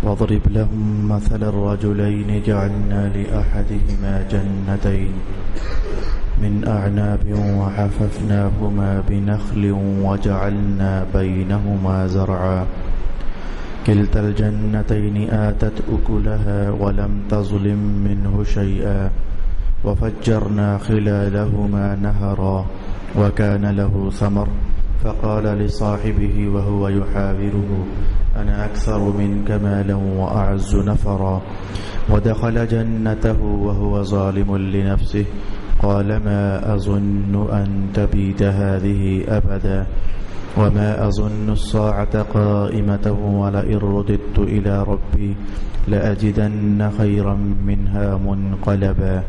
واضرب لهم مثل الرجلين جعلنا لأحدهما جنتين من أعناب وحففناهما بنخل وجعلنا بينهما زرعا كلتا الجنتين آتت أكلها ولم تظلم منه شيئا وفجرنا خلالهما نهرا وكان له ثمر فقال لصاحبه وهو يحاوره أنا أكثر منك مالا وأعز نفرا ودخل جنته وهو ظالم لنفسه قال ما أظن أن تبيد هذه أبدا وما أظن الساعة قائمة ولئن رددت إلى ربي لأجدن خيرا منها منقلبا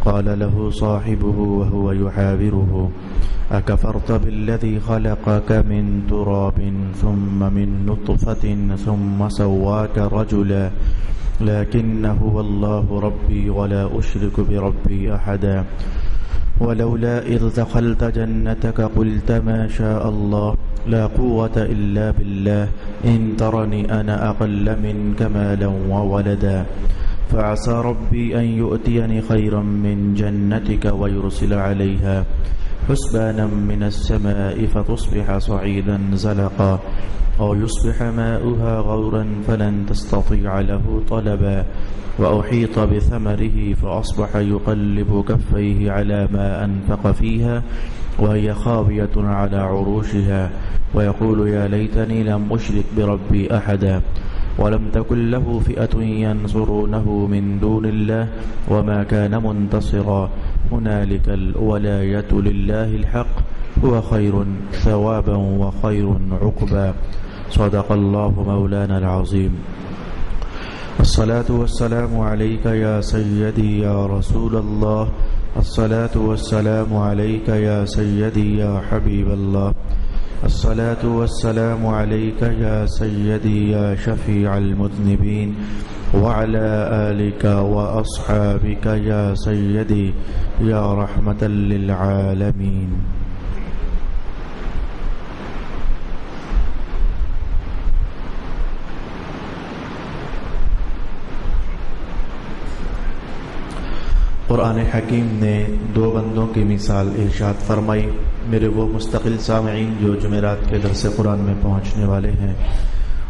قال له صاحبه وهو يحاوره أكفرت بالذي خلقك من تراب ثم من نطفة ثم سواك رجلا لكن هو الله ربي ولا أشرك بربي أحدا ولولا إذ دخلت جنتك قلت ما شاء الله لا قوة إلا بالله إن ترني أنا أقل منك مالا وولدا فعسى ربي أن يؤتيني خيرا من جنتك ويرسل عليها حسبانا من السماء فتصبح صعيدا زلقا أو يصبح ماؤها غورا فلن تستطيع له طلبا وأحيط بثمره فأصبح يقلب كفيه على ما أنفق فيها وهي خاوية على عروشها ويقول يا ليتني لم أشرك بربي أحدا ولم تكن له فئة ينصرونه من دون الله وما كان منتصرا هنالك الولاية لله الحق هو خير ثوابا وخير عقبا صدق الله مولانا العظيم الصلاة والسلام عليك يا سيدي يا رسول الله الصلاة والسلام عليك يا سيدي يا حبيب الله الصلاة والسلام عليك يا سيدي يا شفيع المذنبين وعلى آلك وأصحابك يا سيدي يا رحمة للعالمين قرآن حکیم نے دو بندوں کی مثال ارشاد فرمائی۔ میرے وہ مستقل سامعین جو جمعرات کے درس قرآن میں پہنچنے والے ہیں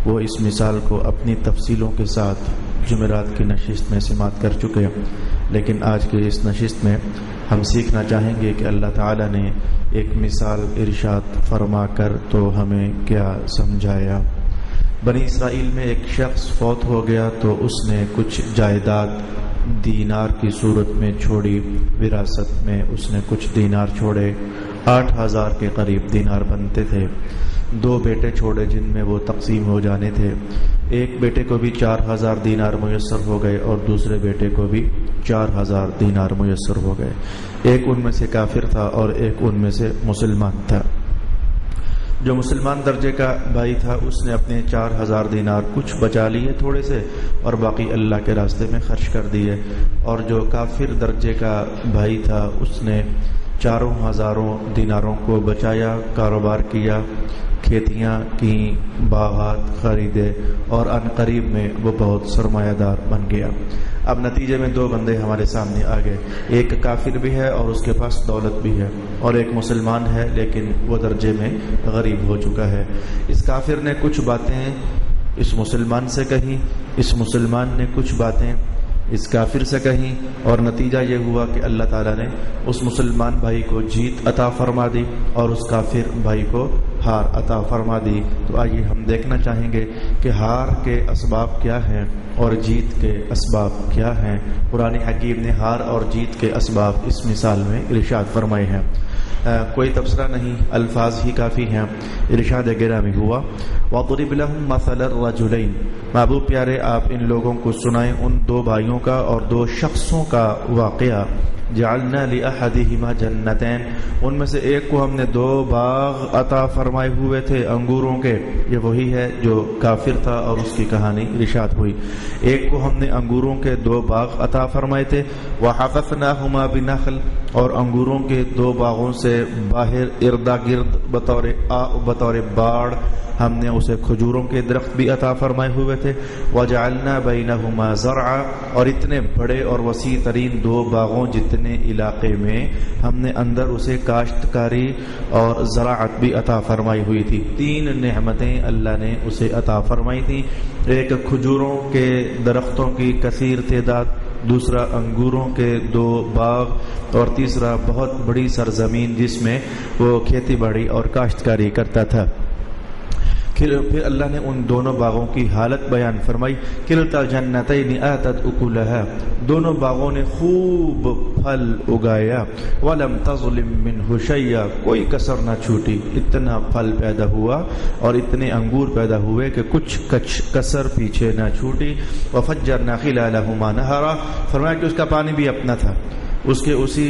وہ اس مثال کو اپنی تفصیلوں کے ساتھ جمعرات کی نشست میں سماعت کر چکے ہیں، لیکن آج کی اس نشست میں ہم سیکھنا چاہیں گے کہ اللہ تعالیٰ نے ایک مثال ارشاد فرما کر تو ہمیں کیا سمجھایا۔ بنی اسرائیل میں ایک شخص فوت ہو گیا تو اس نے کچھ جائیداد دینار کی صورت میں چھوڑی، وراثت میں اس نے کچھ دینار چھوڑے، 8,000 کے قریب دینار بنتے تھے۔ 2 بیٹے چھوڑے جن میں وہ تقسیم ہو جانے تھے۔ ایک بیٹے کو بھی 4,000 دینار میسر ہو گئے اور دوسرے بیٹے کو بھی 4,000 دینار میسر ہو گئے۔ ایک ان میں سے کافر تھا اور ایک ان میں سے مسلمان تھا۔ جو مسلمان درجے کا بھائی تھا اس نے اپنے 4,000 دینار کچھ بچا لیے تھوڑے سے اور باقی اللہ کے راستے میں خرچ کر دیے، اور جو کافر درجے کا بھائی تھا اس نے 4,000 دیناروں کو بچایا، کاروبار کیا، کھیتیاں کی، باغات خریدے اور ان قریب میں وہ بہت سرمایہ دار بن گیا۔ اب نتیجے میں 2 بندے ہمارے سامنے آ گئے، ایک کافر بھی ہے اور اس کے پاس دولت بھی ہے، اور ایک مسلمان ہے لیکن وہ درجے میں غریب ہو چکا ہے۔ اس کافر نے کچھ باتیں اس مسلمان سے کہیں، اس مسلمان نے کچھ باتیں اس کافر سے کہیں، اور نتیجہ یہ ہوا کہ اللہ تعالیٰ نے اس مسلمان بھائی کو جیت عطا فرما دی اور اس کافر بھائی کو ہار عطا فرما دی۔ تو آئیے ہم دیکھنا چاہیں گے کہ ہار کے اسباب کیا ہیں اور جیت کے اسباب کیا ہیں۔ قرآن حکیم نے ہار اور جیت کے اسباب اس مثال میں ارشاد فرمائے ہیں۔ کوئی تبصرہ نہیں، الفاظ ہی کافی ہیں۔ ارشاد گرامی ہوا وَضْرِبْ لَهُمْ مَثَلَ الرَّجُلَيْنِ، محبوب پیارے آپ ان لوگوں کو سنائیں ان 2 بھائیوں کا اور 2 شخصوں کا واقعہ جعلنا لأحدہما جنتین، ان میں سے ایک کو ہم نے 2 باغ عطا فرمائے ہوئے تھے انگوروں کے، یہ وہی ہے جو کافر تھا اور اس کی کہانی ارشاد ہوئی، ایک کو ہم نے انگوروں کے 2 باغ عطا فرمائے تھے، وحففناہما بنخل، اور انگوروں کے 2 باغوں سے باہر اردا گرد بطور باڑ ہم نے اسے کھجوروں کے درخت بھی عطا فرمائے ہوئے تھے، وجعلنا بینہما زرعا، اور اتنے بڑے اور وسیع ترین 2 باغوں جتنے علاقے میں ہم نے اندر اسے کاشتکاری اور زراعت بھی عطا فرمائی ہوئی تھی۔ 3 نعمتیں اللہ نے اسے عطا فرمائی تھیں، ایک کھجوروں کے درختوں کی کثیر تعداد، دوسرا انگوروں کے 2 باغ، اور تیسرا بہت بڑی سرزمین جس میں وہ کھیتی باڑی اور کاشتکاری کرتا تھا۔ پھر اللہ نے ان دونوں باغوں کی حالت بیان فرمائی، کلتا جنتین آتت اکلہا، دونوں باغوں نے خوب پھل اگایا، ولم تظلم منہ شیئا، کوئی کسر نہ چھوٹی، اتنا پھل پیدا ہوا اور اتنے انگور پیدا ہوئے کہ کچھ کسر پیچھے نہ چھوٹی، وفجرنا خلالہما نہرا، فرمایا کہ اس کا پانی بھی اپنا تھا، اس کے اسی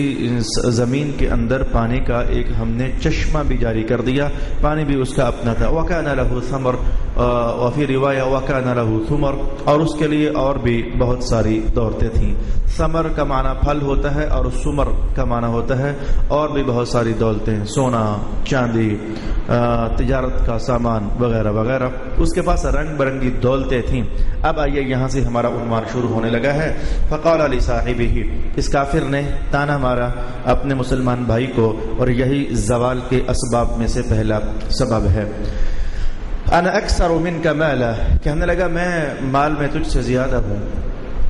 زمین کے اندر پانی کا ایک ہم نے چشمہ بھی جاری کر دیا، پانی بھی اس کا اپنا تھا، وَكَانَ لَهُ ثَمَرٌ، وفی روایہ وَكَانَ لَهُ ثُمَرٌ، اور اس کے لیے اور بھی بہت ساری دولتیں تھیں۔ ثمر کا معنی پھل ہوتا ہے اور ثمر کا معنی ہوتا ہے اور بھی بہت ساری دولتیں، سونا، چاندی، تجارت کا سامان وغیرہ وغیرہ، اس کے پاس رنگ برنگی دولتیں تھیں۔ اب آئیے یہاں سے ہمارا عنوان شروع ہونے لگا ہے، فقال لصاحبہ، اس کافر نے تانا مارا اپنے مسلمان بھائی کو، اور یہی زوال کے اسباب میں سے پہلا سبب ہے۔ انا اکثر منک مالا، کہنے لگا میں مال میں تجھ سے زیادہ ہوں،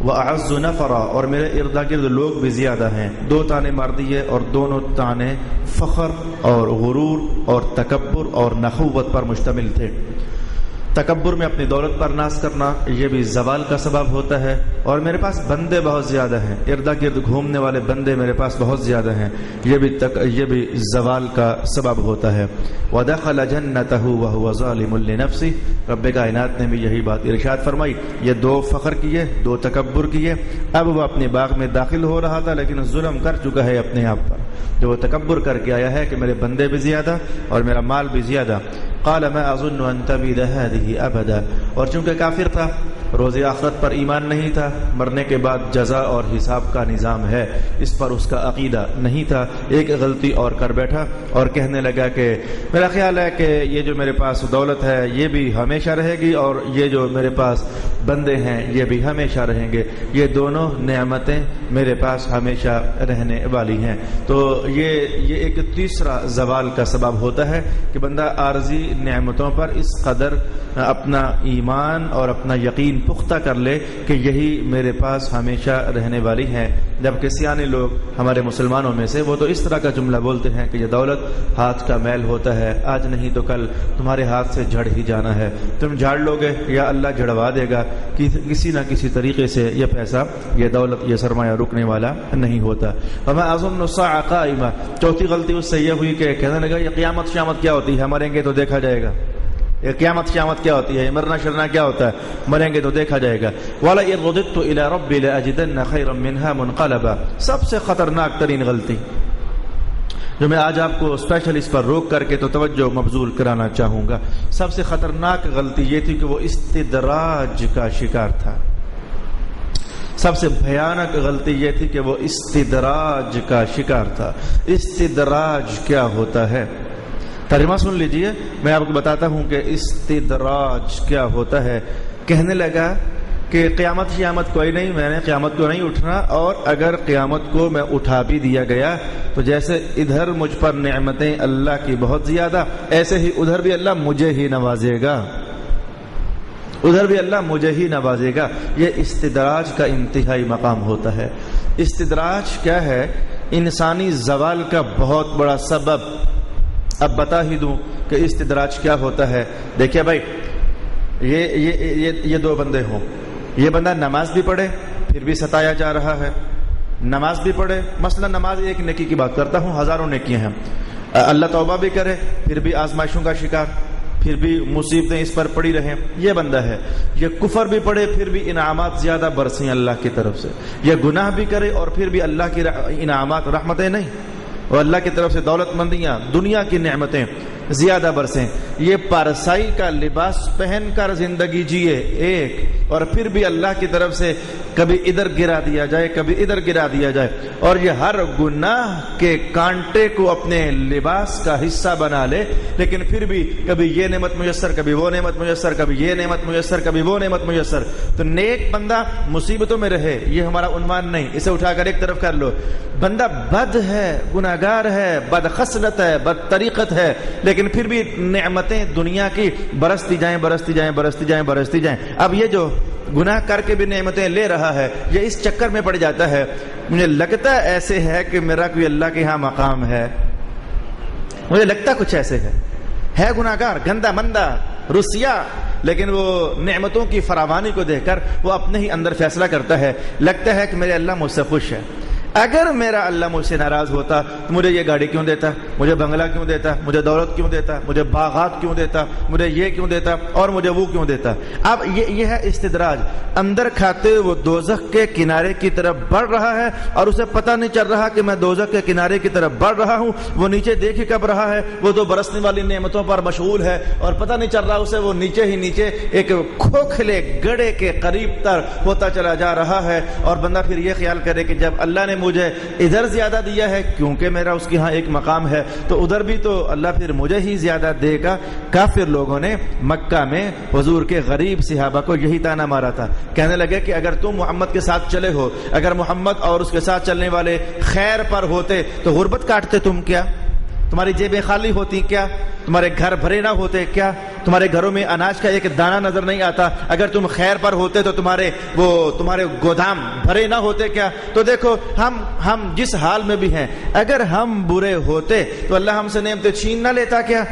واعز نفرا، اور میرے ارد گرد لوگ بھی زیادہ ہیں۔ 2 تانے مار دیے اور دونوں تانے فخر اور غرور اور تکبر اور نخوت پر مشتمل تھے۔ تکبر میں اپنی دولت پر ناز کرنا، یہ بھی زوال کا سبب ہوتا ہے، اور میرے پاس بندے بہت زیادہ ہیں، ارد گرد گھومنے والے بندے میرے پاس بہت زیادہ ہیں، یہ بھی زوال کا سبب ہوتا ہے۔ ودخل جنته وهو ظالم لنفسه، رب کائنات نے بھی یہی بات ارشاد فرمائی، یہ 2 فخر کیے، 2 تکبر کیے، اب وہ اپنے باغ میں داخل ہو رہا تھا لیکن ظلم کر چکا ہے اپنے آپ پر، جو وہ تکبر کر کے آیا ہے کہ میرے بندے بھی زیادہ اور میرا مال بھی زیادہ۔ قال ما اظن ان تبید هذه ابدا، اور چونکہ کافر تھا، روز آخرت پر ایمان نہیں تھا، مرنے کے بعد جزا اور حساب کا نظام ہے، اس پر اس کا عقیدہ نہیں تھا، ایک غلطی اور کر بیٹھا اور کہنے لگا کہ میرا خیال ہے کہ یہ جو میرے پاس دولت ہے یہ بھی ہمیشہ رہے گی، اور یہ جو میرے پاس بندے ہیں یہ بھی ہمیشہ رہیں گے، یہ دونوں نعمتیں میرے پاس ہمیشہ رہنے والی ہیں۔ تو یہ ایک تیسرا زوال کا سبب ہوتا ہے کہ بندہ عارضی نعمتوں پر اس قدر اپنا ایمان اور اپنا یقین پختہ کر لے کہ یہی میرے پاس ہمیشہ رہنے والی ہیں، جبکہ سیانے لوگ ہمارے مسلمانوں میں سے وہ تو اس طرح کا جملہ بولتے ہیں کہ یہ دولت ہاتھ کا میل ہوتا ہے، آج نہیں تو کل تمہارے ہاتھ سے جھڑ ہی جانا ہے، تم جھاڑ لو گے یا اللہ جھڑوا دے گا، کسی نہ کسی طریقے سے یہ پیسہ، یہ دولت، یہ سرمایہ رکنے والا نہیں ہوتا۔ وما اظن الساعة قائمة، چوتھی غلطی اس سے یہ ہوئی کہ کہنے لگا یہ قیامت شیامت کیا ہوتی ہے، مریں گے تو دیکھا جائے گا، یہ قیامت شیامت کیا ہوتی ہے، مرنا شرنا کیا ہوتا ہے، مریں گے تو دیکھا جائے گا۔ وَلَئِن رُدِدتُّ إِلَىٰ رَبِّي لَأَجِدَنَّ خَيْرًا مِّنْهَا مُنْقَلَبًا، سب سے خطرناک ترین غلطی جو میں آج آپ کو اسپیشل اس پر روک کر کے تو توجہ مبذول کرانا چاہوں گا، سب سے خطرناک غلطی یہ تھی کہ وہ استدراج کا شکار تھا۔ سب سے بھیانک غلطی یہ تھی کہ وہ استدراج کا شکار تھا۔ استدراج کیا ہوتا ہے؟ ترجمہ سن لیجئے، میں آپ کو بتاتا ہوں کہ استدراج کیا ہوتا ہے۔ کہنے لگا کہ قیامت شیامت کوئی نہیں، میں نے قیامت کو نہیں اٹھنا، اور اگر قیامت کو میں اٹھا بھی دیا گیا تو جیسے ادھر مجھ پر نعمتیں اللہ کی بہت زیادہ، ایسے ہی ادھر بھی اللہ مجھے ہی نوازے گا، ادھر بھی اللہ مجھے ہی نوازے گا۔ یہ استدراج کا انتہائی مقام ہوتا ہے۔ استدراج کیا ہے؟ انسانی زوال کا بہت بڑا سبب۔ اب بتا ہی دوں کہ استدراج کیا ہوتا ہے۔ دیکھیے بھائی، یہ 2 بندے ہوں، یہ بندہ نماز بھی پڑھے پھر بھی ستایا جا رہا ہے، نماز بھی پڑھے، مثلا نماز ایک نیکی کی بات کرتا ہوں، ہزاروں نیکیاں ہیں، اللہ توبہ بھی کرے پھر بھی آزمائشوں کا شکار، پھر بھی مصیبتیں اس پر پڑی رہیں، یہ بندہ ہے۔ یہ کفر بھی پڑے پھر بھی انعامات زیادہ برسیں اللہ کی طرف سے، یہ گناہ بھی کرے اور پھر بھی اللہ کی انعامات رحمتیں نہیں، اور اللہ کی طرف سے دولت مندیاں، دنیا کی نعمتیں زیادہ برسیں۔ یہ پارسائی کا لباس پہن کر زندگی جیے ایک، اور پھر بھی اللہ کی طرف سے کبھی ادھر گرا دیا جائے کبھی ادھر گرا دیا جائے، اور یہ ہر گناہ کے کانٹے کو اپنے لباس کا حصہ بنا لے، لیکن پھر بھی کبھی یہ نعمت میسر کبھی وہ نعمت میسر، کبھی یہ نعمت میسر کبھی وہ نعمت میسر۔ تو نیک بندہ مصیبتوں میں رہے، یہ ہمارا عنوان نہیں، اسے اٹھا کر ایک طرف کر لو۔ بندہ بد ہے، گناہگار ہے، بد خصلت ہے، بد طریقت ہے، لیکن پھر بھی نعمتیں دنیا کی برستی جائیں برستی جائیں برستی جائیں برستی جائیں۔ اب یہ جو گناہ کر کے بھی نعمتیں لے رہا ہے، یہ اس چکر میں پڑ جاتا ہے، مجھے لگتا ایسے ہے کہ میرا کوئی اللہ کے ہاں مقام ہے، مجھے لگتا کچھ ایسے ہے گناہگار، گندا مندہ، رسیا، لیکن وہ نعمتوں کی فراوانی کو دیکھ کر وہ اپنے ہی اندر فیصلہ کرتا ہے، لگتا ہے کہ میرے اللہ مجھ سے خوش ہے۔ اگر میرا اللہ مجھ سے ناراض ہوتا تو مجھے یہ گاڑی کیوں دیتا، مجھے بنگلہ کیوں دیتا، مجھے دولت کیوں دیتا، مجھے باغات کیوں دیتا، مجھے یہ کیوں دیتا اور مجھے وہ کیوں دیتا۔ اب یہ ہے استدراج، اندر کھاتے وہ دوزخ کے کنارے کی طرف بڑھ رہا ہے اور اسے پتہ نہیں چل رہا کہ میں دوزخ کے کنارے کی طرف بڑھ رہا ہوں، وہ نیچے دیکھ ہی کب رہا ہے، وہ تو برسنے والی نعمتوں پر مشغول ہے اور پتہ نہیں چل رہا اسے، وہ نیچے ہی نیچے ایک کھوکھلے گڑھے کے قریب تر ہوتا چلا جا رہا ہے۔ اور بندہ پھر یہ خیال کرے کہ جب اللہ نے مجھے ادھر زیادہ دیا ہے کیونکہ میرا اس کے ہاں ایک مقام ہے، تو ادھر بھی تو اللہ پھر مجھے ہی زیادہ دے گا۔ کافر لوگوں نے مکہ میں حضور کے غریب صحابہ کو یہی طعنہ مارا تھا، کہنے لگے کہ اگر تم محمد کے ساتھ چلے ہو، اگر محمد اور اس کے ساتھ چلنے والے خیر پر ہوتے تو غربت کاٹتے تم کیا؟ تمہاری جیبیں خالی ہوتی کیا؟ تمہارے گھر بھرے نہ ہوتے کیا؟ تمہارے گھروں میں اناج کا ایک دانہ نظر نہیں آتا؟ اگر تم خیر پر ہوتے تو تمہارے گودام بھرے نہ ہوتے کیا؟ تو دیکھو ہم جس حال میں بھی ہیں، اگر ہم برے ہوتے تو اللہ ہم سے نعمتیں چھین نہ لیتا کیا؟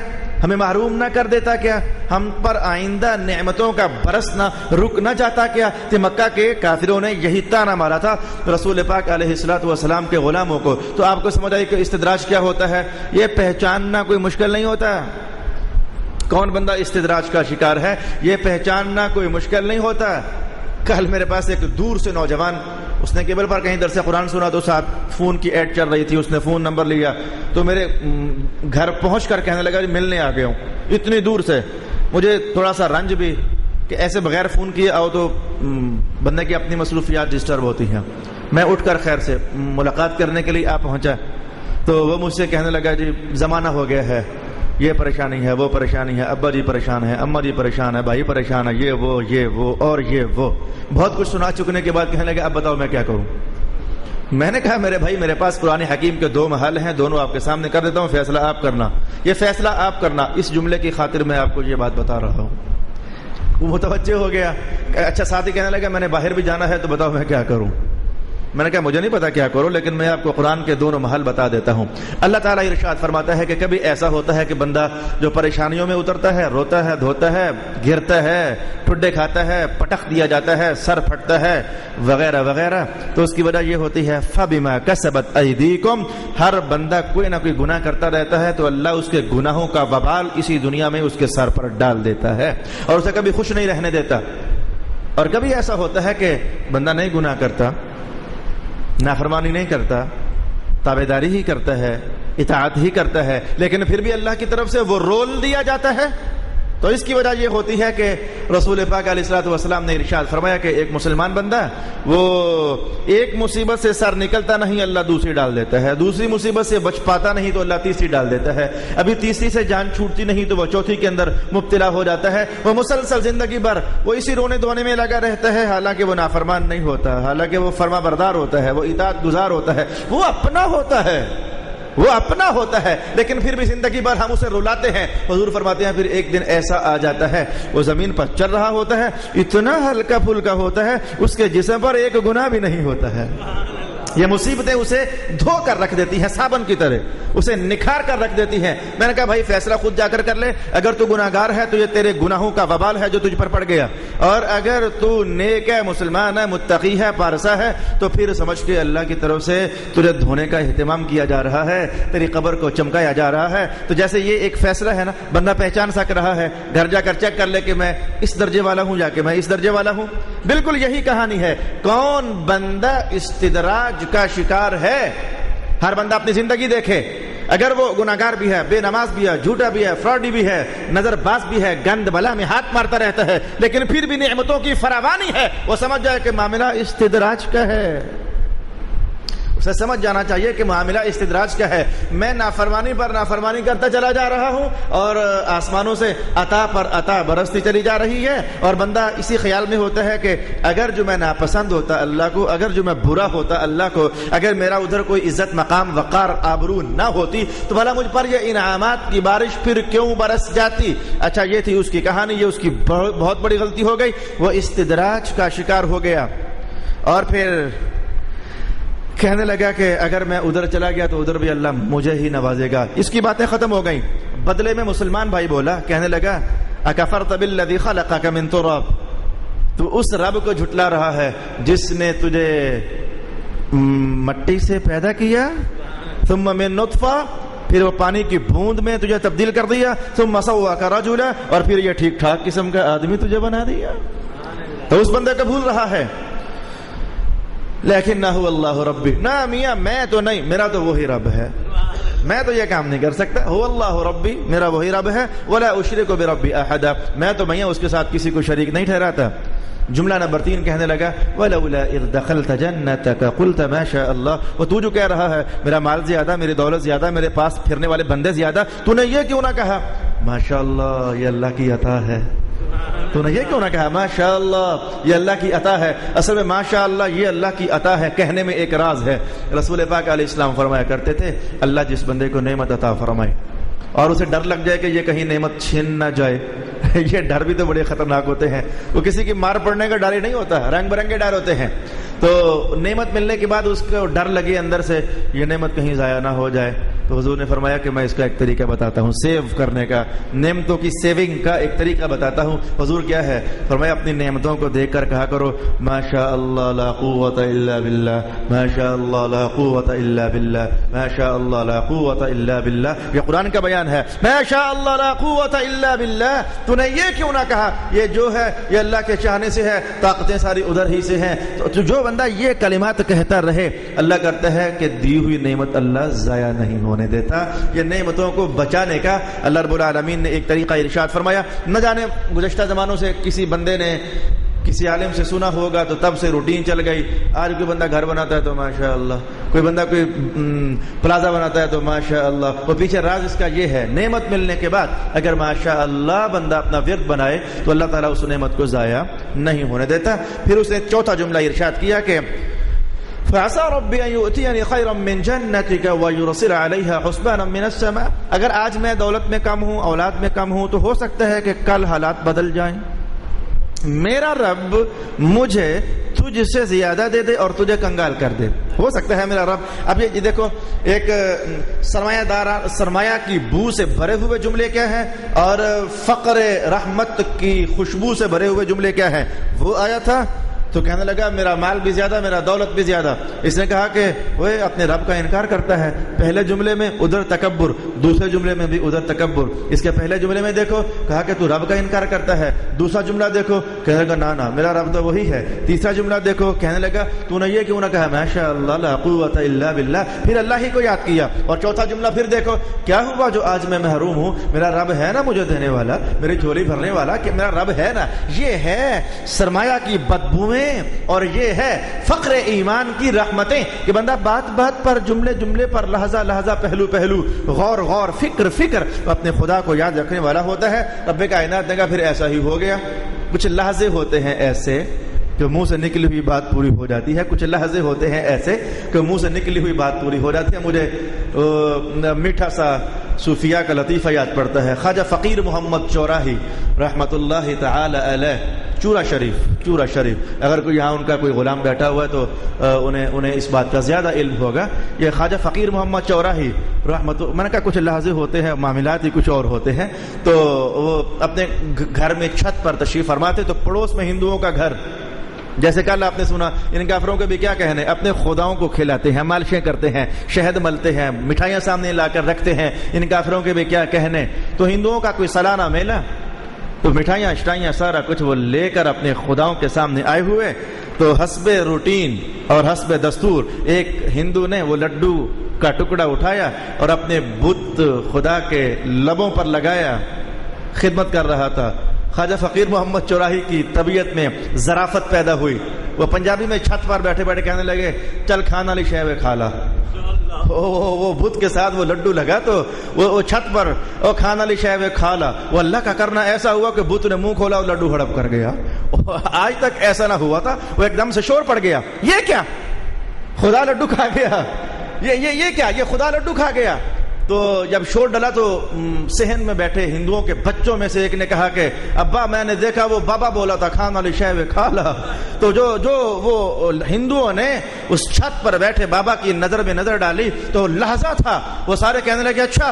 ہمیں محروم نہ کر دیتا کیا؟ ہم پر آئندہ نعمتوں کا برسنا رک نہ جاتا کیا؟ کہ مکہ کے کافروں نے یہی طعنہ مارا تھا رسول پاک علیہ الصلوۃ والسلام کے غلاموں کو۔ تو آپ کو سمجھ آئی کہ استدراج کیا ہوتا ہے؟ یہ پہچاننا کوئی مشکل نہیں ہوتا۔ کون بندہ استدراج کا شکار ہے یہ پہچاننا کوئی مشکل نہیں ہوتا۔ کل میرے پاس ایک دور سے نوجوان، اس نے کیبل پر کہیں درس قرآن سنا تو ساتھ فون کی ایڈ چل رہی تھی، اس نے فون نمبر لیا تو میرے گھر پہنچ کر کہنے لگا ملنے آ گیا ہوں اتنی دور سے۔ مجھے تھوڑا سا رنج بھی کہ ایسے بغیر فون کیے آؤ تو بندے کی اپنی مصروفیات ڈسٹرب ہوتی ہیں۔ میں اٹھ کر خیر سے ملاقات کرنے کے لیے آ پہنچا تو وہ مجھ سے کہنے لگا جی زمانہ ہو گیا ہے، یہ پریشانی ہے وہ پریشانی ہے، ابا جی پریشان ہے، اماں جی پریشان ہے، بھائی پریشان ہے، یہ وہ اور یہ وہ، بہت کچھ سنا چکنے کے بعد کہنے لگے اب بتاؤ میں کیا کروں۔ میں نے کہا میرے بھائی میرے پاس قرآن حکیم کے 2 محل ہیں، دونوں آپ کے سامنے کر دیتا ہوں، فیصلہ آپ کرنا، یہ فیصلہ آپ کرنا۔ اس جملے کی خاطر میں آپ کو یہ بات بتا رہا ہوں۔ وہ متوجہ ہو گیا، اچھا ساتھی کہنے لگا میں نے باہر بھی جانا ہے تو بتاؤ میں کیا کروں۔ میں نے کہا مجھے نہیں پتا کیا کرو، لیکن میں آپ کو قرآن کے 2 محل بتا دیتا ہوں۔ اللہ تعالیٰ ارشاد فرماتا ہے کہ کبھی ایسا ہوتا ہے کہ بندہ جو پریشانیوں میں اترتا ہے، روتا ہے، دھوتا ہے، گرتا ہے، ٹھڈے کھاتا ہے، پٹخ دیا جاتا ہے، سر پھٹتا ہے وغیرہ وغیرہ، تو اس کی وجہ یہ ہوتی ہے فَبِمَا كَسَبَتْ أَيْدِيكُمْ۔ ہر بندہ کوئی نہ کوئی گناہ کرتا رہتا ہے تو اللہ اس کے گناہوں کا وبال اسی دنیا میں اس کے سر پر ڈال دیتا ہے اور اسے کبھی خوش نہیں رہنے دیتا۔ اور کبھی ایسا ہوتا ہے کہ بندہ نہیں گناہ کرتا، نافرمانی نہیں کرتا، تابعداری ہی کرتا ہے، اطاعت ہی کرتا ہے، لیکن پھر بھی اللہ کی طرف سے وہ رول دیا جاتا ہے۔ تو اس کی وجہ یہ ہوتی ہے کہ رسول پاک علیہ الصلوۃ والسلام نے ارشاد فرمایا کہ ایک مسلمان بندہ وہ ایک مصیبت سے سر نکلتا نہیں اللہ دوسری ڈال دیتا ہے، دوسری مصیبت سے بچ پاتا نہیں تو اللہ تیسری ڈال دیتا ہے، ابھی تیسری سے جان چھوٹتی نہیں تو وہ چوتھی کے اندر مبتلا ہو جاتا ہے۔ وہ مسلسل زندگی بھر وہ اسی رونے دھونے میں لگا رہتا ہے، حالانکہ وہ نافرمان نہیں ہوتا، حالانکہ وہ فرما بردار ہوتا ہے، وہ اطاعت گزار ہوتا ہے، وہ اپنا ہوتا ہے، وہ اپنا ہوتا ہے، لیکن پھر بھی زندگی بھر ہم اسے رلاتے ہیں۔ حضور فرماتے ہیں پھر ایک دن ایسا آ جاتا ہے وہ زمین پر چل رہا ہوتا ہے، اتنا ہلکا پھلکا ہوتا ہے، اس کے جسم پر ایک گناہ بھی نہیں ہوتا ہے۔ یہ مصیبتیں اسے دھو کر رکھ دیتی ہیں صابن کی طرح, اسے نکھار کر رکھ دیتی ہیں. میں نے کہا بھائی فیصلہ خود جا کر لے, اگر تو گناہگار ہے تو یہ تیرے گناہوں کا وبال ہے جو تجھ پر پڑ گیا, اور اگر تو نیک ہے, مسلمان ہے, متقی ہے, پارسا ہے, تو پھر سمجھ کے اللہ کی طرف سے تجھے دھونے کا اہتمام کیا جا رہا ہے, تیری قبر کو چمکایا جا رہا ہے. تو جیسے یہ ایک فیصلہ ہے نا, بندہ پہچان سک رہا ہے, گھر جا کر چیک کر لے کہ میں اس درجے والا ہوں یا کہ میں اس درجے والا ہوں. بالکل یہی کہانی ہے. کون بندہ استدراج کا شکار ہے؟ ہر بندہ اپنی زندگی دیکھے, اگر وہ گناہگار بھی ہے, بے نماز بھی ہے, جھوٹا بھی ہے, فراڈی بھی ہے, نظر باز بھی ہے, گند بلا میں ہاتھ مارتا رہتا ہے, لیکن پھر بھی نعمتوں کی فراوانی ہے, وہ سمجھ جائے کہ معاملہ استدراج کا ہے. اسے سمجھ جانا چاہیے کہ معاملہ استدراج کا ہے. میں نافرمانی پر نافرمانی کرتا چلا جا رہا ہوں اور آسمانوں سے عطا پر عطا برستی چلی جا رہی ہے, اور بندہ اسی خیال میں ہوتا ہے کہ اگر جو میں ناپسند ہوتا اللہ کو, اگر جو میں برا ہوتا اللہ کو, اگر میرا ادھر کوئی عزت مقام وقار آبرو نہ ہوتی تو بھلا مجھ پر یہ انعامات کی بارش پھر کیوں برس جاتی. اچھا یہ تھی اس کی کہانی, یہ اس کی بہت بڑی غلطی ہو گئی, وہ استدراج کا شکار ہو گیا. اور پھر کہنے لگا کہ اگر میں ادھر چلا گیا تو ادھر بھی اللہ مجھے ہی نوازے گا. اس کی باتیں ختم ہو گئیں. بدلے میں مسلمان بھائی بولا, کہنے لگا اکفرت بالذی خلقک من تراب, تو اس رب کو جھٹلا رہا ہے جس نے تجھے مٹی سے پیدا کیا, ثم من نطفہ, پھر وہ پانی کی بوند میں تجھے تبدیل کر دیا, ثم سواک رجلا, اور پھر یہ ٹھیک ٹھاک قسم کا آدمی تجھے بنا دیا. تو اس بندے کو بھول رہا ہے. لیکن نہ ہو اللہ ربی, نہ میاں میں تو نہیں, میرا تو وہی رب ہے, میں تو یہ کام نہیں کر سکتا. هو اللہ ربی, میرا وہی رب ہے. ولا اشرک بربی احدا, میں تو میاں اس کے ساتھ کسی کو شریک نہیں ٹھہراتا. جملہ نمبر 3 کہنے لگا ولولا اذ دخلت جنتك قلت ما شاء اللہ, وہ تو جو کہہ رہا ہے میرا مال زیادہ, میری دولت زیادہ, میرے پاس پھرنے والے بندے زیادہ, تو نے یہ کیوں نہ کہا ماشاء اللہ یہ اللہ کی عطا ہے؟ تو نے یہ کیوں نہ کہا ماشاء اللہ یہ اللہ کی عطا ہے؟ اصل میں ماشاء اللہ یہ اللہ کی عطا ہے کہنے میں ایک راز ہے. رسول پاک علیہ السلام فرمایا کرتے تھے اللہ جس بندے کو نعمت عطا فرمائے اور اسے ڈر لگ جائے کہ یہ کہیں نعمت چھین نہ جائے, یہ ڈر بھی تو بڑے خطرناک ہوتے ہیں. وہ کسی کی مار پڑنے کا ڈر ہی نہیں ہوتا, رنگ برنگے ڈر ہوتے ہیں. تو نعمت ملنے کے بعد اس کو ڈر لگے اندر سے یہ نعمت کہیں ضائع نہ ہو جائے, تو حضور نے فرمایا کہ میں اس کا ایک طریقہ بتاتا ہوں, سیو کرنے کا, نعمتوں کی سیونگ کا ایک طریقہ بتاتا ہوں. حضور کیا ہے؟ فرمایا اپنی نعمتوں کو دیکھ کر کہا کرو ماشاء اللہ لا قوت الا باللہ, ماشاء اللہ لا قوت الا باللہ, ماشاء اللہ لا قوت الا باللہ. یہ قرآن کا بیان ہے, ماشاء اللہ لا قوت الا باللہ. تو نے یہ کیوں نہ کہا یہ جو ہے یہ اللہ کے چاہنے سے ہے, طاقتیں ساری ادھر ہی سے ہیں. تو جو بندہ یہ کلمات کہتا رہے, اللہ کرتا ہے کہ دی ہوئی نعمت اللہ ضائع نہیں ہونے دیتا. یہ نعمتوں کو بچانے کا اللہ رب العالمین نے ایک طریقہ ارشاد فرمایا. نہ جانے گزشتہ زمانوں سے کسی بندے نے کسی عالم سے سنا ہوگا تو تب سے روٹین چل گئی. آج کوئی بندہ گھر بناتا ہے تو ماشاء اللہ, کوئی بندہ کوئی پلازا بناتا ہے تو ماشاء اللہ. وہ پیچھے راز اس کا یہ ہے, نعمت ملنے کے بعد اگر ماشاء اللہ بندہ اپنا ورد بنائے تو اللہ تعالیٰ اس نعمت کو ضائع نہیں ہونے دیتا. پھر اس نے چوتھا جملہ ارشاد کیا کہ فَعَسَىٰ رَبِّ أَن يُؤْتِيَنِي خَيْرًا مِّن جَنَّتِكَ وَيُرْسِلَ عَلَيْهَا حُسْبَانًا مِّنَ السَّمَاءِ. اگر آج میں دولت میں کم ہوں, اولاد میں کم ہوں, تو ہو سکتا ہے کہ کل حالات بدل جائیں. میرا رب مجھے تجھ سے زیادہ دے دے اور تجھے کنگال کر دے. ہو سکتا ہے میرا رب. اب یہ دیکھو ایک سرمایہ کی بو سے بھرے ہوئے جملے کیا ہیں اور فقر رحمت کی خوشبو سے بھرے ہوئے جملے کیا ہیں. وہ آیا تھا تو کہنے لگا میرا مال بھی زیادہ, میرا دولت بھی زیادہ. اس نے کہا کہ وہ اپنے رب کا انکار کرتا ہے. پہلے جملے میں ادھر تکبر, دوسرے جملے میں بھی ادھر تکبر. اس کے پہلے جملے میں دیکھو کہا کہ تو رب کا انکار کرتا ہے, دوسرا جملہ دیکھو کہنے لگا نا میرا رب تو وہی ہے, تیسرا جملہ دیکھو کہنے لگا تو نے یہ کیوں نہ کہا ماشاء اللہ لا قوت الا باللہ, پھر اللہ ہی کو یاد کیا. اور چوتھا جملہ پھر دیکھو کیا ہوا جو آج میں محروم ہوں, میرا رب ہے نا مجھے دینے والا, میری جھولی بھرنے والا, کہ میرا رب ہے نا. یہ ہے سرمایہ کی بدبوئیں اور یہ ہے فقر ایمان کی رحمتیں کہ بندہ بات بات پر, جملے جملے پر, لحظہ لحظہ, پہلو پہلو, غور غور, فکر فکر اپنے خدا کو یاد رکھنے والا ہوتا ہے. رب کائنات نے کہا پھر ایسا ہی ہو گیا. کچھ لحظے ہوتے ہیں ایسے کہ منہ سے نکلی ہوئی بات پوری ہو جاتی ہے, کچھ لحظے ہوتے ہیں ایسے کہ منہ سے نکلی ہوئی بات پوری ہو جاتی ہے. مجھے میٹھا سا صوفیہ کا لطیفہ یاد پڑتا ہے. خواجہ فقیر محمد چوراہی رحمت اللہ تعالی علیہ چورا شریف اگر کوئی یہاں ان کا کوئی غلام بیٹھا ہوا ہے تو انہیں اس بات کا زیادہ علم ہوگا. یہ خواجہ فقیر محمد چوراہی رحمت، میں نے کہا کچھ لحاظے ہوتے ہیں، معاملات ہی کچھ اور ہوتے ہیں. تو وہ اپنے گھر میں چھت پر تشریف فرماتے تو پڑوس میں ہندوؤں کا گھر، جیسے کل آپ نے سنا ان کافروں کے بھی کیا کہنے، اپنے خداؤں کو کھلاتے ہیں، مالشیں کرتے ہیں، شہد ملتے ہیں، مٹھائیاں سامنے لا کر رکھتے ہیں، ان کافروں کے بھی کیا کہنے. تو ہندوؤں کا کوئی سالانہ میلہ، تو مٹھائیاں اشٹائیاں سارا کچھ وہ لے کر اپنے خداؤں کے سامنے آئے ہوئے. تو حسب روٹین اور حسب دستور ایک ہندو نے وہ لڈو کا ٹکڑا اٹھایا اور اپنے بت خدا کے لبوں پر لگایا، خدمت کر رہا تھا. خواجہ فقیر محمد چوراہی کی طبیعت میں ظرافت پیدا ہوئی. وہ پنجابی میں چھت پر بیٹھے بیٹھے کہنے لگے چل کھانا لی شے کھا لا. وہ بت کے ساتھ وہ لڈو لگا تو وہ چھت پر وہ کھانا لی شے کھا لا. وہ اللہ کا کرنا ایسا ہوا کہ بت نے منہ کھولا اور لڈو ہڑپ کر گیا. آج تک ایسا نہ ہوا تھا. وہ ایک دم سے شور پڑ گیا، یہ کیا، خدا لڈو کھا گیا، یہ کیا، یہ خدا لڈو کھا گیا. تو جب شور ڈلا تو صحن میں بیٹھے ہندوؤں کے بچوں میں سے ایک نے کہا کہ ابا میں نے دیکھا وہ بابا بولا تھا کھانا لی شے کھا لا. تو جو وہ ہندوؤں نے اس چھت پر بیٹھے بابا کی نظر میں نظر ڈالی تو لہجہ تھا. وہ سارے کہنے لگے اچھا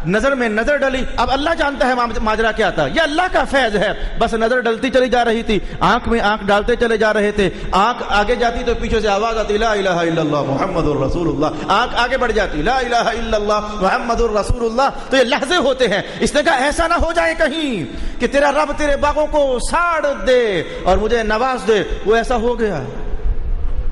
نظر میں نظر ڈلی، اب اللہ جانتا ہے ماجرا کیا تھا، یہ اللہ کا فیض ہے. بس نظر ڈلتی چلی جا رہی تھی، آنکھ میں آنکھ ڈالتے چلے جا رہے تھے. آنکھ آگے جاتی تو پیچھے سے آواز آتی لا الہ الا اللہ محمد الرسول اللہ. آنکھ آگے بڑھ جاتی لا الہ الا اللہ محمد الرسول اللہ. تو یہ لحظے ہوتے ہیں. اس نے کہا ایسا نہ ہو جائے کہیں کہ تیرا رب تیرے باغوں کو ساڑ دے اور مجھے نواز دے. وہ ایسا ہو گیا،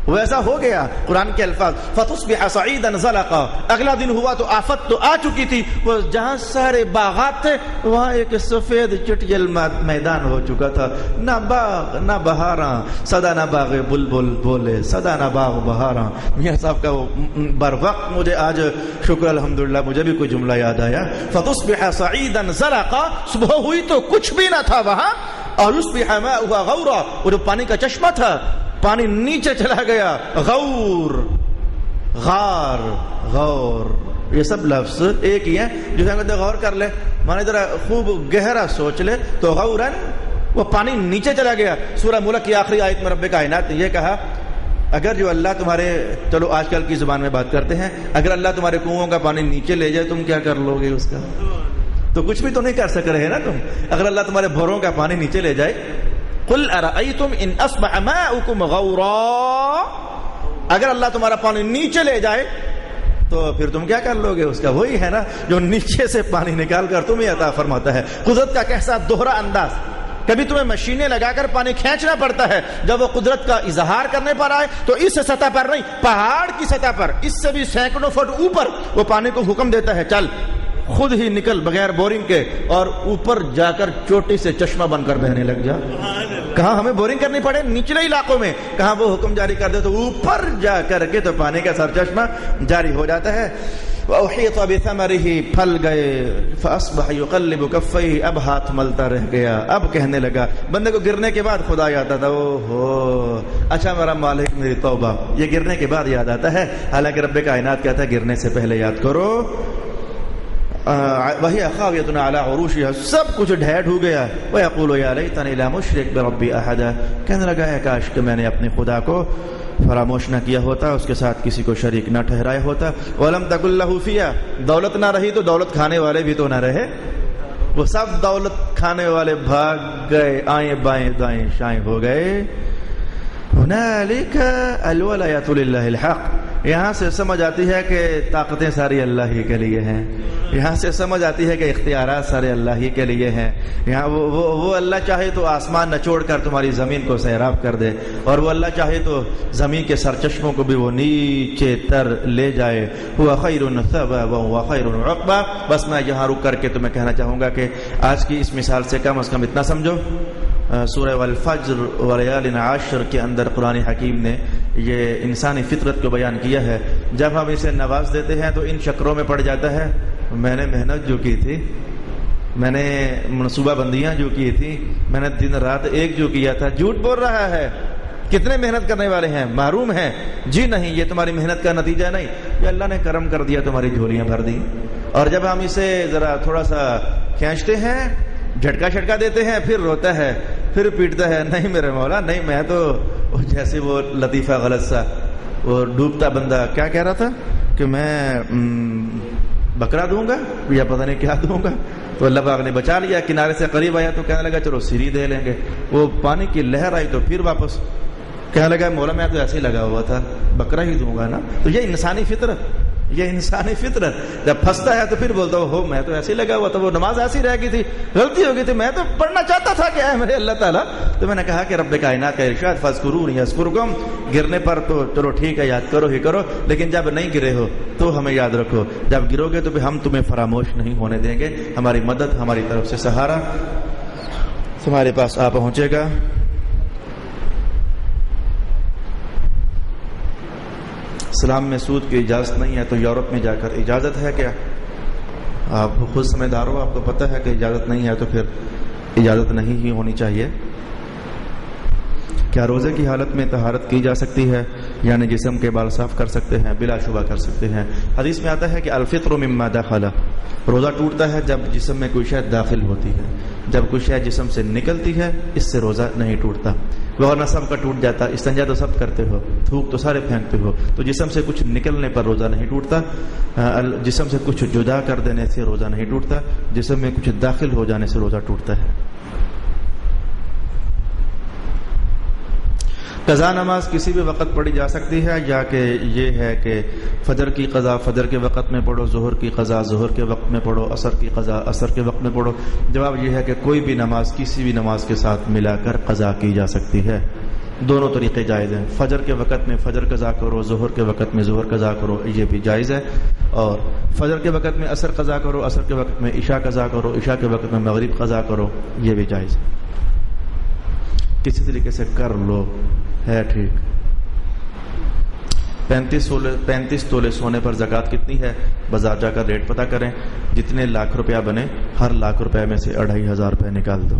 وہ ایسا ہو گیا. قرآن کے الفاظ فتصبح صعیدا زلقا، اگلا دن ہوا تو آفت تو آ چکی تھی. وہ جہاں سارے باغات تھے وہاں ایک سفید چٹیل میدان ہو چکا تھا. نہ باغ نہ بہاراں، صدا نہ باغ بلبل بولے، صدا نہ باغ بہاراں. میاں صاحب کا وہ بر وقت مجھے آج شکر الحمدللہ مجھے بھی کوئی جملہ یاد آیا. فتصبح صعیدا زلقا، صبح ہوئی تو کچھ بھی نہ تھا وہاں. اور یصبح ماؤها غورا، وہ جو پانی کا چشمہ تھا پانی نیچے چلا گیا. غور، غار، غور، یہ سب لفظ ایک ہی ہیں. جو کہتے غور کر لے مانے ذرا خوب گہرا سوچ لے تو غورن وہ پانی نیچے چلا گیا. سورہ ملک کی آخری آیت میں رب کائنات نے یہ کہا اگر جو اللہ تمہارے، چلو آج کل کی زبان میں بات کرتے ہیں، اگر اللہ تمہارے کنووں کا پانی نیچے لے جائے تم کیا کر لو گے؟ اس کا تو کچھ بھی تو نہیں کر سک رہے نا تم. اگر اللہ تمہارے بھوروں کا پانی نیچے لے جائے قل ارأیتم ان اصبح ماؤکم غورا، اگر اللہ تمہارا پانی نیچے لے جائے تو پھر تم کیا کر لو گے؟ اس کا وہی ہے نا جو نیچے سے پانی نکال کر تمہیں عطا فرماتا ہے. قدرت کا کیسا دوہرا انداز. کبھی تمہیں مشینیں لگا کر پانی کھینچنا پڑتا ہے، جب وہ قدرت کا اظہار کرنے پر آئے تو اس سطح پر نہیں، پہاڑ کی سطح پر، اس سے بھی سینکڑوں فٹ اوپر وہ پانی کو حکم دیتا ہے چل خود ہی نکل بغیر بورنگ کے اور اوپر جا کر چوٹی سے چشمہ بن کر بہنے لگ جا. کہاں ہمیں بورنگ کرنی پڑے نچلے علاقوں میں، کہاں وہ حکم جاری کر دے تو اوپر جا کر کے تو پانی کا سر چشمہ جاری ہو جاتا ہے. وَأُحِيطَ بِثَمَرِهِ، پھل گئے. فَأَصْبَحَ يُقَلِّبُ كَفَّيْهِ، اب ہاتھ ملتا رہ گیا. اب کہنے لگا بندے کو گرنے کے بعد خدا یاد آتا، اوہو اچھا میرا مالک میری توبہ. یہ گرنے کے بعد یاد آتا ہے، حالانکہ رب کائنات کہتا ہے گرنے سے پہلے یاد کرو. وہی خاویۃ علی عروشها، سب کچھ ڈھیر ہو گیا. ویقول یا لیتنی لم اشرک بربی احدا، کہنے لگا ہے کاش کہ میں نے اپنے خدا کو فراموش نہ کیا ہوتا، اس کے ساتھ کسی کو شریک نہ ٹھہرایا ہوتا. ولم تکن له فیہا، دولت نہ رہی تو دولت کھانے والے بھی تو نہ رہے. وہ سب دولت کھانے والے بھاگ گئے، آئیں بائیں دائیں شائیں ہو گئے. هنالک الولایۃ للہ الحق، یہاں سے سمجھ آتی ہے کہ طاقتیں ساری اللہ ہی کے لیے ہیں. یہاں سے سمجھ آتی ہے کہ اختیارات سارے اللہ ہی کے لیے ہیں. یہاں وہ اللہ چاہے تو آسمان نچوڑ کر تمہاری زمین کو سیراب کر دے، اور وہ اللہ چاہے تو زمین کے سرچشموں کو بھی وہ نیچے تر لے جائے. هو خیر ثوابا وهو خیر عقبا. بس میں یہاں رک کر کے تمہیں کہنا چاہوں گا کہ آج کی اس مثال سے کم از کم اتنا سمجھو، سورہ والفجر ولیال عشر کے اندر قرآن حکیم نے یہ انسانی فطرت کو بیان کیا ہے. جب ہم اسے نواز دیتے ہیں تو ان چکروں میں پڑ جاتا ہے. میں نے محنت جو کی تھی، میں نے منصوبہ بندیاں جو کی تھی، میں نے دن رات ایک جو کیا تھا، جھوٹ بول رہا ہے. کتنے محنت کرنے والے ہیں محروم ہیں. جی نہیں، یہ تمہاری محنت کا نتیجہ نہیں، یہ اللہ نے کرم کر دیا، تمہاری جھولیاں بھر دی. اور جب ہم اسے ذرا تھوڑا سا کھینچتے ہیں جھٹکا شٹکا دیتے ہیں، پھر روتا ہے، پھر پیٹتا ہے، نہیں میرے مولا نہیں، میں تو جیسے وہ لطیفہ غلط سا وہ ڈوبتا بندہ کیا کہہ رہا تھا کہ میں بکرا دوں گا یا پتہ نہیں کیا دوں گا، تو اللہ پاک نے بچا لیا، کنارے سے قریب آیا تو کہنے لگا چلو سری دے لیں گے، وہ پانی کی لہر آئی تو پھر واپس کہنے لگا مولا میں تو ایسے ہی لگا ہوا تھا، بکرا ہی دوں گا نا۔ تو یہ انسانی فطرت، یہ انسانی فطرت، جب پھنستا ہے تو پھر بولتا ہو میں تو ایسے ہی لگا ہوا تھا، وہ نماز ایسی رہ گئی تھی، غلطی ہو گئی تھی، میں تو پڑھنا چاہتا تھا کہ اے میرے اللہ تعالیٰ۔ تو میں نے کہا کہ رب کائنات کا ارشاد فاذکرونی اذکرکم، گرنے پر تو چلو ٹھیک ہے یاد کرو ہی کرو، لیکن جب نہیں گرے ہو تو ہمیں یاد رکھو، جب گرو گے تو بھی ہم تمہیں فراموش نہیں ہونے دیں گے، ہماری مدد، ہماری طرف سے سہارا تمہارے پاس آ پہنچے گا۔ اسلام میں سود کی اجازت نہیں ہے، تو یورپ میں جا کر اجازت ہے کیا؟ آپ خود سمجھدار ہو، آپ کو پتہ ہے کہ اجازت نہیں ہے تو پھر اجازت نہیں ہی ہونی چاہیے۔ کیا روزے کی حالت میں طہارت کی جا سکتی ہے؟ یعنی جسم کے بال صاف کر سکتے ہیں؟ بلا شبہ کر سکتے ہیں۔ حدیث میں آتا ہے کہ الفطر مما دخل، روزہ ٹوٹتا ہے جب جسم میں کوئی شے داخل ہوتی ہے، جب کوئی شے جسم سے نکلتی ہے اس سے روزہ نہیں ٹوٹتا، ورنہ سب کا ٹوٹ جاتا۔ استنجا تو سب کرتے ہو، تھوک تو سارے پھینکتے ہو، تو جسم سے کچھ نکلنے پر روزہ نہیں ٹوٹتا، جسم سے کچھ جدا کر دینے سے روزہ نہیں ٹوٹتا، جسم میں کچھ داخل ہو جانے سے روزہ ٹوٹتا ہے۔ قضا نماز کسی بھی وقت پڑھی جا سکتی ہے، یا کہ یہ ہے کہ فجر کی قضا فجر کے وقت میں پڑھو، ظہر کی قضا ظہر کے وقت میں پڑھو، عصر کی قضا عصر کے وقت میں پڑھو؟ جواب یہ ہے کہ کوئی بھی نماز کسی بھی نماز کے ساتھ ملا کر قضا کی جا سکتی ہے، دونوں طریقے جائز ہیں۔ فجر کے وقت میں فجر قضا کرو، ظہر کے وقت میں ظہر قضا کرو، یہ بھی جائز ہے، اور فجر کے وقت میں عصر قضا کرو، عصر کے وقت میں عشاء قضا کرو، عشاء کے وقت میں مغرب قضا کرو، یہ بھی جائز ہے، کسی طریقے سے کر لو، ہے ٹھیک۔ 35 تولے سونے پر زکوٰۃ کتنی ہے؟ بازار جا کر ریٹ پتہ کریں، جتنے لاکھ روپیہ بنے ہر لاکھ روپے میں سے 2500 روپے نکال دو۔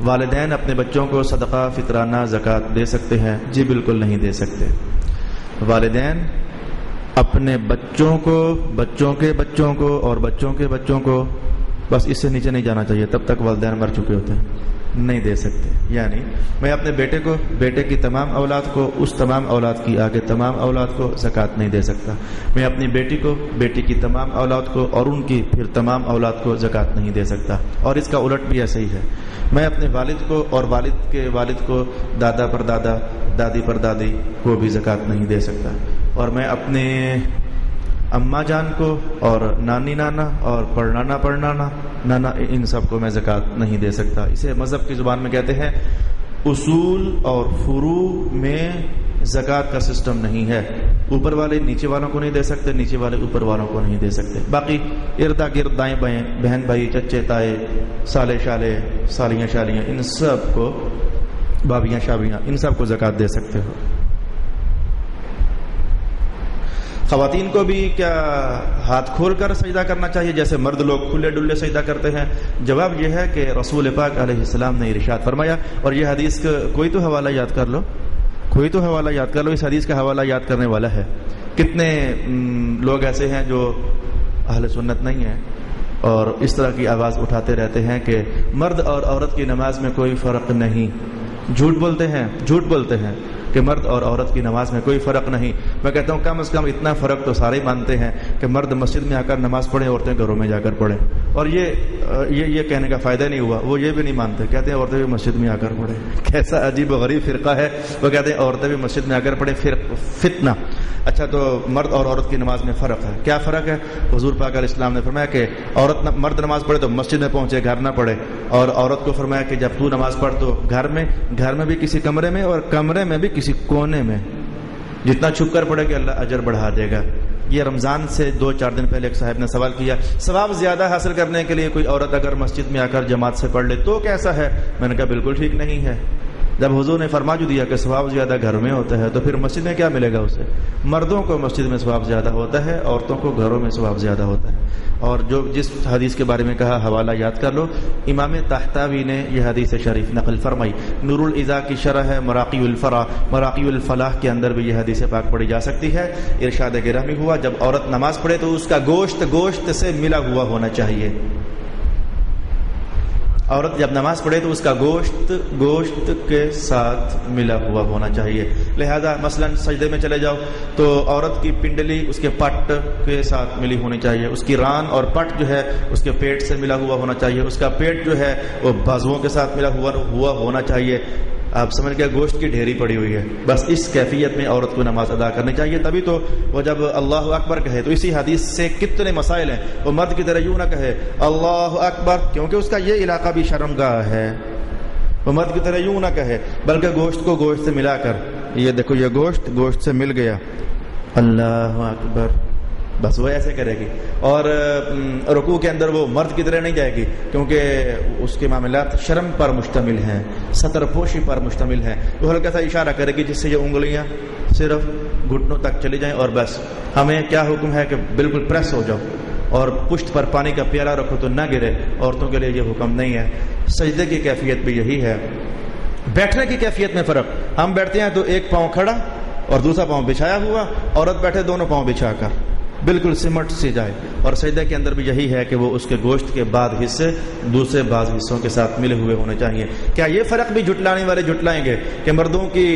والدین اپنے بچوں کو صدقہ فطرانہ زکوٰۃ دے سکتے ہیں؟ جی بالکل نہیں دے سکتے۔ والدین اپنے بچوں کو، بچوں کے بچوں کو اور بچوں کے بچوں کو، بس اس سے نیچے نہیں جانا چاہیے، تب تک والدین مر چکے ہوتے ہیں، نہیں دے سکتے۔ یعنی میں اپنے بیٹے کو، بیٹے کی تمام اولاد کو، اس تمام اولاد کی آگے تمام اولاد کو زکوٰۃ نہیں دے سکتا۔ میں اپنی بیٹی کو، بیٹی کی تمام اولاد کو اور ان کی پھر تمام اولاد کو زکوٰۃ نہیں دے سکتا، اور اس کا الٹ بھی ایسے ہی ہے۔ میں اپنے والد کو اور والد کے والد کو، دادا پر دادا، دادی پر دادی کو بھی زکوٰۃ نہیں دے سکتا، اور میں اپنے اماں جان کو اور نانی نانا اور پڑنانا پڑنانا نانا، ان سب کو میں زکوٰۃ نہیں دے سکتا۔ اسے مذہب کی زبان میں کہتے ہیں اصول اور فروع میں زکوٰۃ کا سسٹم نہیں ہے، اوپر والے نیچے والوں کو نہیں دے سکتے، نیچے والے اوپر والوں کو نہیں دے سکتے، باقی اردا گرد دائیں بائیں، بہن بھائی، چچے تائے، سالے شالے، سالیاں شالیاں، ان سب کو، بھابیاں شابیاں، ان سب کو زکوٰۃ دے سکتے ہو۔ خواتین کو بھی کیا ہاتھ کھول کر سجدہ کرنا چاہیے جیسے مرد لوگ کھلے ڈلے سجدہ کرتے ہیں؟ جواب یہ ہے کہ رسول پاک علیہ السلام نے ارشاد فرمایا، اور یہ حدیث کا کوئی تو حوالہ یاد کر لو، کوئی تو حوالہ یاد کر لو، اس حدیث کا حوالہ یاد کرنے والا ہے۔ کتنے لوگ ایسے ہیں جو اہل سنت نہیں ہیں اور اس طرح کی آواز اٹھاتے رہتے ہیں کہ مرد اور عورت کی نماز میں کوئی فرق نہیں، جھوٹ بولتے ہیں، جھوٹ بولتے ہیں کہ مرد اور عورت کی نماز میں کوئی فرق نہیں۔ میں کہتا ہوں کم از کم اتنا فرق تو سارے مانتے ہیں کہ مرد مسجد میں آ کر نماز پڑھیں، عورتیں گھروں میں جا کر پڑھیں، اور یہ کہنے کا فائدہ نہیں ہوا، وہ یہ بھی نہیں مانتے، کہتے ہیں عورتیں بھی مسجد میں آ کر پڑھیں۔ کیسا عجیب و غریب فرقہ ہے، وہ کہتے ہیں عورتیں بھی مسجد میں آ کر پڑھیں، فتنہ۔ اچھا تو مرد اور عورت کی نماز میں فرق ہے، کیا فرق ہے؟ حضور پاک علیہ السلام نے فرمایا کہ مرد نماز پڑھے تو مسجد میں پہنچے، گھر نہ پڑھے، اور عورت کو فرمایا کہ جب تو نماز پڑھ تو گھر میں بھی کسی کمرے میں، اور کمرے میں بھی کسی کونے میں، جتنا چھپ کر پڑھے کہ اللہ اجر بڑھا دے گا۔ یہ رمضان سے 2-4 دن پہلے ایک صاحب نے سوال کیا، ثواب زیادہ حاصل کرنے کے لیے کوئی عورت اگر مسجد میں آ کر جماعت سے پڑھ لے تو کیسا ہے؟ میں نے کہا بالکل ٹھیک نہیں ہے، جب حضور نے فرما جو دیا کہ ثواب زیادہ گھر میں ہوتا ہے تو پھر مسجد میں کیا ملے گا اسے؟ مردوں کو مسجد میں ثواب زیادہ ہوتا ہے، عورتوں کو گھروں میں ثواب زیادہ ہوتا ہے۔ اور جو جس حدیث کے بارے میں کہا حوالہ یاد کر لو، امام طحطاوی نے یہ حدیث شریف نقل فرمائی، نور العزا کی شرح ہے مراقی الفرا، مراقی الفلاح کے اندر بھی یہ حدیث پاک پڑھی جا سکتی ہے۔ ارشاد گرامی ہوا جب عورت نماز پڑھے تو اس کا گوشت سے ملا ہوا ہونا چاہیے۔ عورت جب نماز پڑھے تو اس کا گوشت کے ساتھ ملا ہوا ہونا چاہیے۔ لہذا مثلا سجدے میں چلے جاؤ تو عورت کی پنڈلی اس کے پٹ کے ساتھ ملی ہونی چاہیے، اس کی ران اور پٹ جو ہے اس کے پیٹ سے ملا ہوا ہونا چاہیے، اس کا پیٹ جو ہے وہ بازوؤں کے ساتھ ملا ہوا ہونا چاہیے۔ آپ سمجھ گئے گوشت کی ڈھیری پڑی ہوئی ہے، بس اس کیفیت میں عورت کو نماز ادا کرنی چاہیے۔ تبھی تو وہ جب اللہ اکبر کہے تو اسی حدیث سے کتنے مسائل ہیں، وہ مرد کی طرح یوں نہ کہے اللہ اکبر، کیونکہ اس کا یہ علاقہ بھی شرمگاہ ہے، وہ مرد کی طرح یوں نہ کہے بلکہ گوشت کو گوشت سے ملا کر، یہ دیکھو یہ گوشت سے مل گیا، اللہ اکبر، بس وہ ایسے کرے گی۔ اور رکوع کے اندر وہ مرد کی طرح نہیں جائے گی، کیونکہ اس کے معاملات شرم پر مشتمل ہیں، ستر پوشی پر مشتمل ہیں۔ وہ ہلکا سا اشارہ کرے گی جس سے یہ انگلیاں صرف گھٹنوں تک چلی جائیں، اور بس ہمیں کیا حکم ہے کہ بالکل پریس ہو جاؤ اور پشت پر پانی کا پیالہ رکھو تو نہ گرے، عورتوں کے لیے یہ حکم نہیں ہے۔ سجدے کی کیفیت بھی یہی ہے۔ بیٹھنے کی کیفیت میں فرق، ہم بیٹھتے ہیں تو ایک پاؤں کھڑا اور دوسرا پاؤں بچھایا ہوا، عورت بیٹھے دونوں پاؤں بچھا کر بالکل سمٹ سی جائے۔ اور سجدے کے اندر بھی یہی ہے کہ وہ اس کے گوشت کے بعد حصے دوسرے بعض حصوں کے ساتھ ملے ہوئے ہونے چاہیے۔ کیا یہ فرق بھی جھٹلانے والے جھٹلائیں گے کہ مردوں کی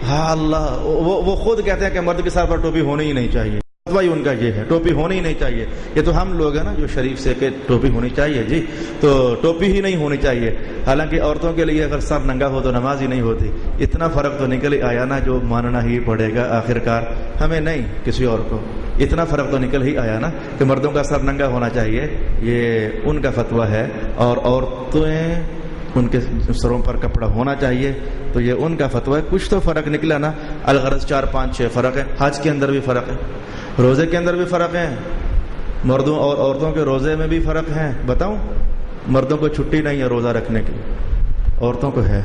ہاں اللہ، وہ خود کہتے ہیں کہ مرد کے سر پر ٹوپی ہونی ہی نہیں چاہیے، فتویٰ ان کا یہ ہے ٹوپی ہونی ہی نہیں چاہیے۔ یہ تو ہم لوگ ہیں نا جو شریف سے کہ ٹوپی ہونی چاہیے، جی تو ٹوپی ہی نہیں ہونی چاہیے، حالانکہ عورتوں کے لیے اگر سر ننگا ہو تو نماز ہی نہیں ہوتی۔ اتنا فرق تو نکل آیا نا جو ماننا ہی پڑے گا آخرکار، ہمیں نہیں کسی اور کو، اتنا فرق تو نکل ہی آیا نا کہ مردوں کا سر ننگا ہونا چاہیے، یہ ان کا فتویٰ ہے، اور عورتیں ان کے سروں پر کپڑا ہونا چاہیے، تو یہ ان کا فتویٰ ہے۔ کچھ تو فرق نکلا نا، الغرض 4 5 6 فرق ہے۔ حج کے اندر بھی فرق ہے، روزے کے اندر بھی فرق ہے، مردوں اور عورتوں کے روزے میں بھی فرق ہے۔ بتاؤں، مردوں کو چھٹی نہیں ہے روزہ رکھنے کی، عورتوں کو ہے۔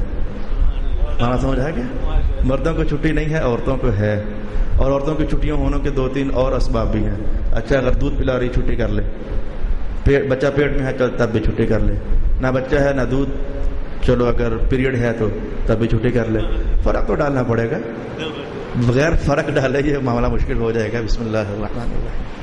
ہاں سمجھ آیا کیا؟ مردوں کو چھٹی نہیں ہے، عورتوں کو ہے، اور عورتوں کی چھٹیوں ہونے کے 2 3 اور اسباب بھی ہیں۔ اچھا اگر دودھ پلا رہی چھٹی کر لے، بچہ پیٹ میں ہے چل تب بھی چھٹی کر لے، نہ بچہ ہے نہ دودھ، چلو اگر پیریڈ ہے تو تب بھی چھٹی کر لے۔ فرق تو ڈالنا پڑے گا، بغیر فرق ڈالے یہ معاملہ مشکل ہو جائے گا۔ بسم اللہ الرحمن الرحیم۔